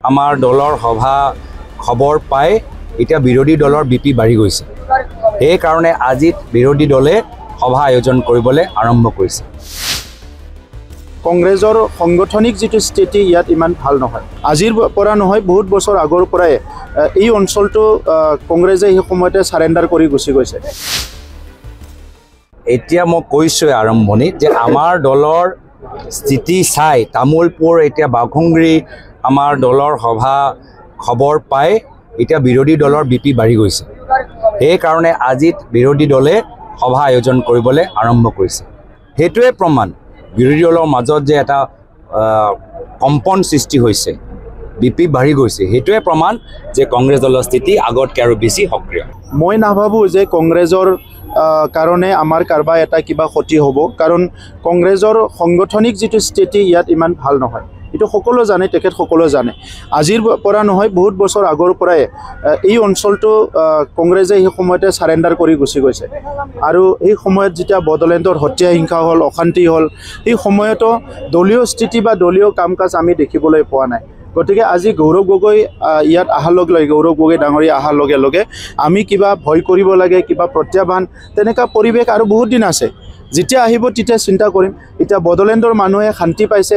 আমাৰ দলৰ সভা খবৰ পাই এতিয়া বিৰোধী দলৰ বিপি বাঢ়ি গৈছে। এই কাৰণে আজি বিৰোধী দলে সভা আয়োজন কৰিবলৈ আৰম্ভ কৰিছে। কংগ্ৰেছৰ সাংগঠনিক যিটো স্থিতি ইয়াত ইমান ভাল নহয়। আজিৰ পৰা নহয়, বহুত বছৰ আগৰ পৰাই এই অঞ্চলটো কংগ্ৰেছে সেই সময়তে চাৰেণ্ডাৰ কৰি গুচি গৈছে। এতিয়া মই কৈছোঁ আৰম্ভণিত যে আমাৰ দলৰ স্থিতি চাই তামোলপুৰ এতিয়া বাঘুংগুৰি আমাৰ দলৰ সভা খবৰ পাই এতিয়া বিৰোধী দলৰ বিপি বাঢ়ি গৈছে। এই কাৰণে আজি বিৰোধী দলে সভা আয়োজন কৰিবলৈ আৰম্ভ কৰিছে। সেইটোৱে প্ৰমাণ বিৰোধী দলৰ মাজত যে এটা কম্পন সৃষ্টি হৈছে, বিপি বাঢ়ি গৈছে। সেইটোৱে প্ৰমাণ যে কংগ্ৰেছ দলৰ স্থিতি আগতকৈ আৰু বেছি সক্ৰিয়। মই নাভাবোঁ যে কংগ্ৰেছৰ কাৰণে আমাৰ কাৰোবাৰ এটা কিবা ক্ষতি হ'ব, কাৰণ কংগ্ৰেছৰ সাংগঠনিক যিটো স্থিতি ইয়াত ইমান ভাল নহয়। এইটো সকলো জানে, তেখেতসকলেও জানে। আজিৰ পৰা নহয়, বহুত বছৰ আগৰ পৰাই এই অঞ্চলটো কংগ্ৰেছে সেই সময়তে চাৰেণ্ডাৰ কৰি গুচি গৈছে। আৰু এই সময়ত যেতিয়া বড়োলেণ্ডৰ হত্যা হিংসা হ'ল, অশান্তি হ'ল, সেই সময়তো দলীয় স্থিতি বা দলীয় কাম কাজ আমি দেখিবলৈ পোৱা নাই। গতিকে আজি গৌৰৱ গগৈ ইয়াত অহাৰ লগে লগে, গৌৰৱ গগৈ ডাঙৰীয়া অহাৰ লগে লগে আমি কিবা ভয় কৰিব লাগে, কিবা প্ৰত্যাহ্বান, তেনেকুৱা পৰিৱেশ আৰু বহুত দিন আছে। যেতিয়া আহিব তেতিয়া চিন্তা কৰিম। এতিয়া বড়োলেণ্ডৰ মানুহে শান্তি পাইছে।